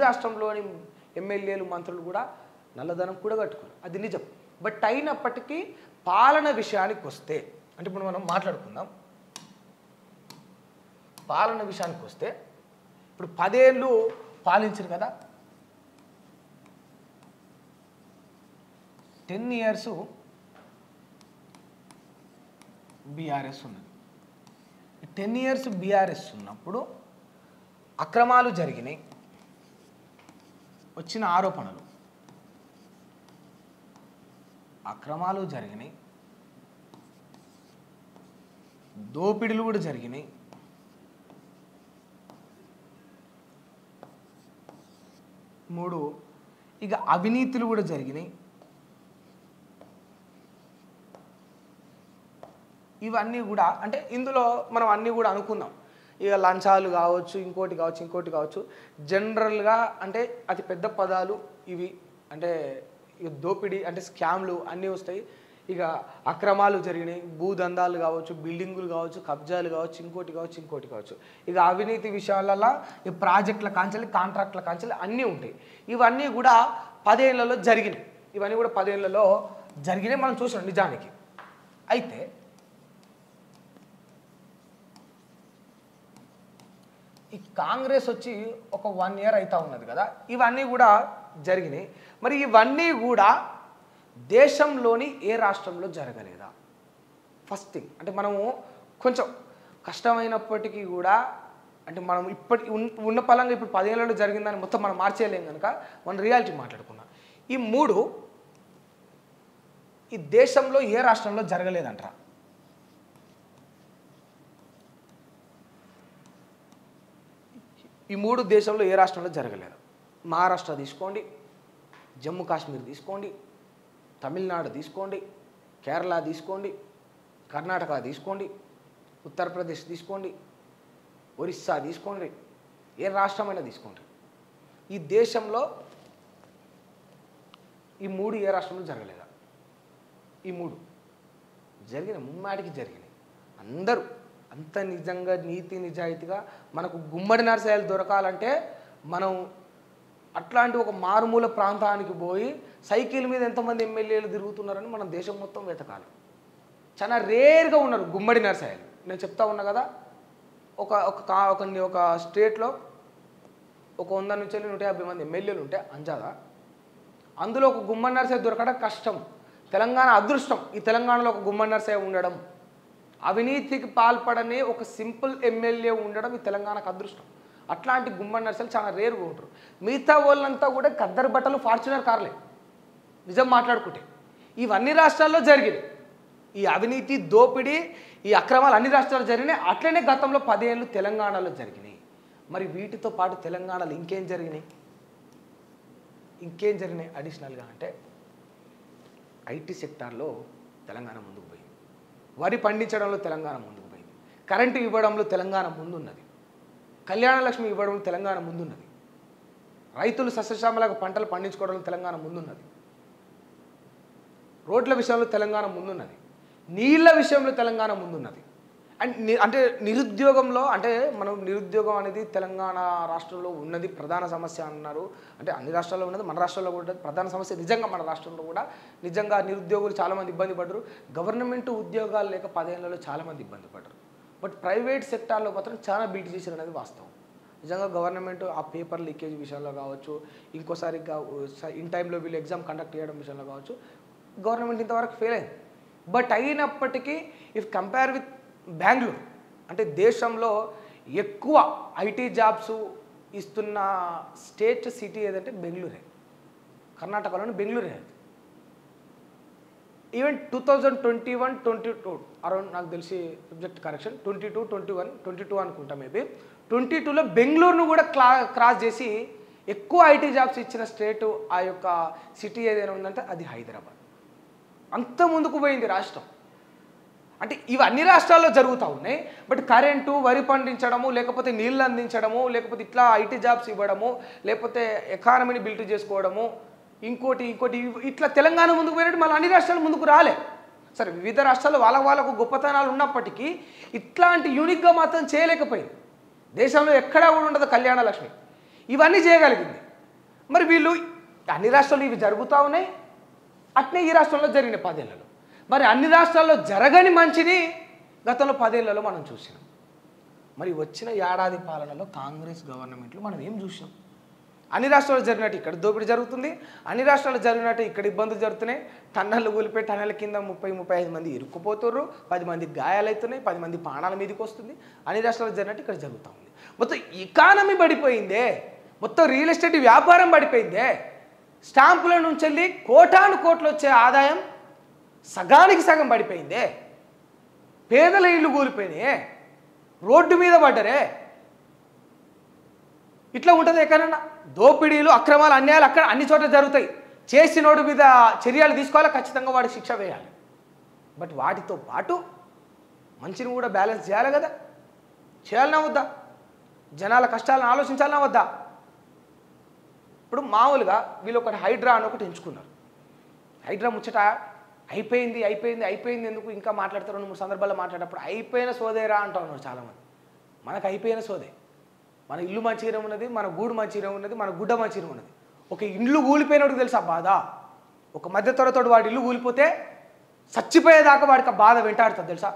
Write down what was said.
రాష్ట్రంలోని ఎమ్మెల్యేలు మంత్రులు కూడా నల్లధనం కూడా కట్టుకున్నారు, అది నిజం. బట్ అయినప్పటికీ పాలన విషయానికి వస్తే, అంటే ఇప్పుడు మనం మాట్లాడుకుందాం, పాలన విషయానికి వస్తే ఇప్పుడు 10 ఏళ్ళు పాలించారు కదా, 10 years బీఆర్ఎస్ ఉన్నది. 10 years బీఆర్ఎస్ ఉన్నప్పుడు అక్రమాలు జరిగినాయి, వచ్చిన ఆరోపణలు, అక్రమాలు జరిగినాయి, దోపిడీలు కూడా జరిగినాయి, మూడు ఇక అవినీతులు కూడా జరిగినాయి. ఇవన్నీ కూడా అంటే ఇందులో మనం అన్నీ కూడా అనుకుందాం, ఇక లంచాలు కావచ్చు, ఇంకోటి కావచ్చు, జనరల్గా అంటే అతి పెద్ద పదాలు ఇవి. అంటే ఇక దోపిడీ అంటే స్కామ్లు అన్నీ వస్తాయి, ఇక అక్రమాలు జరిగినాయి, భూదందాలు కావచ్చు, బిల్డింగులు కావచ్చు, కబ్జాలు కావచ్చు, ఇంకోటి కావచ్చు, ఇక అవినీతి విషయాలలో ఈ ప్రాజెక్టుల కాంచెలు, కాంట్రాక్టుల కాంచెలు అన్నీ ఉంటాయి. ఇవన్నీ కూడా 10 ఏళ్లలో జరిగినాయి, మనం చూసాం నిజానికి. అయితే ఈ కాంగ్రెస్ వచ్చి ఒక 1 year అవుతా ఉన్నది కదా, ఇవన్నీ కూడా జరిగినాయి. మరి ఇవన్నీ కూడా దేశంలోని ఏ రాష్ట్రంలో జరగలేదా? ఫస్ట్ థింగ్ అంటే మనము కొంచెం కష్టమైనప్పటికీ కూడా అంటే మనం ఇప్పటి ఉన్న పలంగా ఇప్పుడు 10 ఏళ్ళలో జరిగిందని మొత్తం మనం మార్చేయలేం కనుక మనం రియాలిటీ మాట్లాడుకున్నాం. ఈ 3 ఈ దేశంలో ఏ రాష్ట్రంలో జరగలేదంటారా? ఈ 3 దేశంలో ఏ రాష్ట్రంలో జరగలేదు. మహారాష్ట్ర తీసుకోండి, జమ్మూ కాశ్మీర్ తీసుకోండి, తమిళనాడు తీసుకోండి, కేరళ తీసుకోండి, కర్ణాటక తీసుకోండి, ఉత్తరప్రదేశ్ తీసుకోండి, ఒరిస్సా తీసుకోండి, ఏ రాష్ట్రమైనా తీసుకోండి. ఈ దేశంలో ఈ 3 ఏ రాష్ట్రంలో జరగలేదా? ఈ 3 జరిగినాయి, ముమ్మాటికి జరిగినాయి. అందరూ అంత నిజంగా నీతి నిజాయితీగా మనకు గుమ్మడి నరసాయలు దొరకాలంటే మనం అట్లాంటి ఒక మారుమూల ప్రాంతానికి పోయి సైకిల్ మీద ఎంతమంది ఎమ్మెల్యేలు తిరుగుతున్నారని మనం దేశం మొత్తం వెతకాలి. చాలా రేర్గా ఉన్నారు గుమ్మడి నరసాయలు. నేను చెప్తా ఉన్నా కదా, ఒక స్టేట్లో ఒక 100 నుంచి 150 మంది ఎమ్మెల్యేలు ఉంటే అంజాదా, అందులో ఒక గుమ్మడి నరసాయ దొరకడం కష్టం. తెలంగాణ అదృష్టం ఈ తెలంగాణలో ఒక గుమ్మడి నరసాయ ఉండడం, అవినీతికి పాల్పడనే ఒక సింపుల్ ఎమ్మెల్యే ఉండడం ఈ తెలంగాణకు అదృష్టం. అట్లాంటి గుమ్మడి నరసాయలు చాలా రేరుగా ఉంటారు. మిగతా వాళ్ళంతా కూడా ఖద్దరు బట్టలు, ఫార్చునర్ కార్లే. నిజం మాట్లాడుకుంటే ఇవన్నీ రాష్ట్రాల్లో జరిగినాయి. ఈ అవినీతి, దోపిడీ, ఈ అక్రమాలు అన్ని రాష్ట్రాల్లో జరిగినాయి. అట్లనే గతంలో 10 ఏళ్ళు తెలంగాణలో జరిగినాయి. మరి వీటితో పాటు తెలంగాణలో ఇంకేం జరిగినాయి అడిషనల్గా అంటే ఐటీ సెక్టార్లో తెలంగాణ ముందుకు పోయింది, వరి పండించడంలో తెలంగాణ ముందుకు పోయింది, కరెంటు ఇవ్వడంలో తెలంగాణ ముందున్నది, కళ్యాణ లక్ష్మి ఇవ్వడంలో తెలంగాణ ముందున్నది, రైతులు సస్యశ్యామలకు పంటలు పండించుకోవడంలో తెలంగాణ ముందున్నది, రోడ్ల విషయంలో తెలంగాణ ముందున్నది, నీళ్ళ విషయంలో తెలంగాణ ముందున్నది. అండ్ అంటే నిరుద్యోగంలో అంటే మనం నిరుద్యోగం అనేది తెలంగాణ రాష్ట్రంలో ఉన్నది ప్రధాన సమస్య అన్నారు. అంటే అన్ని రాష్ట్రాల్లో ఉన్నది, మన రాష్ట్రంలో కూడా ప్రధాన సమస్య. నిజంగా మన రాష్ట్రంలో కూడా నిజంగా నిరుద్యోగులు చాలామంది ఇబ్బంది పడ్డారు. గవర్నమెంట్ ఉద్యోగాలు లేక 10 ఏళ్లలో చాలామంది ఇబ్బంది పడ్డారు. బట్ ప్రైవేట్ సెక్టార్లో మాత్రం చాలా బీట్ చేశారు అనేది వాస్తవం. నిజంగా గవర్నమెంట్ ఆ పేపర్ లీకేజ్ విషయంలో కావచ్చు, ఇంకోసారి ఇన్ టైంలో వీళ్ళు ఎగ్జామ్ కండక్ట్ చేయడం విషయంలో కావచ్చు, గవర్నమెంట్ ఇంతవరకు ఫెయిల్ అయింది. బట్ అయినప్పటికీ ఇఫ్ కంపేర్ విత్ బెంగళూరు, అంటే దేశంలో ఎక్కువ ఐటీ జాబ్స్ ఇస్తున్న స్టేట్ సిటీ ఏదంటే బెంగళూరే, కర్ణాటకలోని బెంగళూరే. ఈవెన్ 2021-22 అరౌండ్ నాకు తెలిసి సబ్జెక్ట్ కరెక్షన్ 22 అనుకుంటా, మేబీ 22లో బెంగళూరును కూడా క్రాస్ చేసి ఎక్కువ ఐటీ జాబ్స్ ఇచ్చిన స్టేట్ ఆ యొక్క సిటీ ఏదైనా ఉందంటే అది హైదరాబాద్. అంత ముందుకు పోయింది రాష్ట్రం. అంటే ఇవి అన్ని రాష్ట్రాల్లో జరుగుతూ ఉన్నాయి. బట్ కరెంటు, వరి పండించడము, లేకపోతే నీళ్ళు అందించడము, లేకపోతే ఇట్లా ఐటీ జాబ్స్ ఇవ్వడము, లేకపోతే ఎకానమీని బిల్డ్ చేసుకోవడము, ఇంకోటి ఇట్లా తెలంగాణ ముందుకు పోయినట్టు మళ్ళీ అన్ని రాష్ట్రాలు ముందుకు రాలే. సరే వివిధ రాష్ట్రాల్లో వాళ్ళకు గొప్పతనాలు ఉన్నప్పటికీ ఇట్లాంటి యూనిక్గా మాత్రం చేయలేకపోయింది. దేశంలో ఎక్కడా కూడా ఉండదు కళ్యాణ లక్ష్మి. ఇవన్నీ చేయగలిగింది. మరి వీళ్ళు అన్ని రాష్ట్రాల్లో ఇవి జరుగుతూ ఉన్నాయి, అట్నే ఈ రాష్ట్రంలో జరిగిన 10 ఏళ్లలో. మరి అన్ని రాష్ట్రాల్లో జరగని మంచిని గతంలో 10 ఏళ్లలో మనం చూసినాం. మరి వచ్చిన ఏడాది పాలనలో కాంగ్రెస్ గవర్నమెంట్లో మనం ఏం చూసినాం? అన్ని రాష్ట్రాల్లో జరిగినట్టు ఇక్కడ దోపిడీ జరుగుతుంది, అన్ని రాష్ట్రాల్లో జరిగినట్టు ఇక్కడ ఇబ్బందులు జరుగుతున్నాయి. టన్నెళ్ళు కూలిపోయి టన్నెల కింద 30-35 మంది ఇరుక్కుపోతుర్రు, 10 మంది గాయాలవుతున్నాయి, 10 మంది ప్రాణాల మీదకి వస్తుంది. అన్ని రాష్ట్రాల్లో జరిగినట్టు ఇక్కడ జరుగుతూ ఉంది. మొత్తం ఎకానమీ పడిపోయిందే, మొత్తం రియల్ ఎస్టేట్ వ్యాపారం పడిపోయిందే. స్టాంపుల నుంచి వెళ్ళి కోటాను కోట్లు వచ్చే ఆదాయం సగానికి సగం పడిపోయిందే. పేదల ఇల్లు కూలిపోయినాయి, రోడ్డు మీద పడ్డరే. ఇట్లా ఉంటుంది ఎక్కడన్నా. దోపిడీలు, అక్రమాలు, అన్యాయాలు అక్కడ అన్ని చోట్ల జరుగుతాయి. చేసినోడు మీద చర్యలు తీసుకోవాలి, ఖచ్చితంగా వాడికి శిక్ష వేయాలి. బట్ వాటితో పాటు మంచిని కూడా బ్యాలెన్స్ చేయాలి కదా. చేయాలన్నా వద్దా? జనాల కష్టాలను ఆలోచించాలన్నా వద్దా? ఇప్పుడు మామూలుగా వీళ్ళు ఒకటి హైడ్రా అని ఒకటి ఎంచుకున్నారు. హైడ్రా ముచ్చట అయిపోయింది అయిపోయింది అయిపోయింది ఎందుకు ఇంకా మాట్లాడతారు? 2-3 సందర్భాల్లో మాట్లాడేటప్పుడు అయిపోయిన సోదేరా అంటూ ఉన్నారు చాలామంది. మనకు అయిపోయిన సోదే. మన ఇల్లు మంచిగానే ఉన్నది, మన గూడు మంచిగానే ఉన్నది, మన గుడ్డ మంచిగానే ఉన్నది. ఒక ఇల్లు కూలిపోయినోడికి తెలుసా బాధ? ఒక మధ్యతరగతి వాడి ఇల్లు కూలిపోతే చచ్చిపోయేదాకా వాడికి ఆ బాధ వెంటాడుతుంది తెలుసా?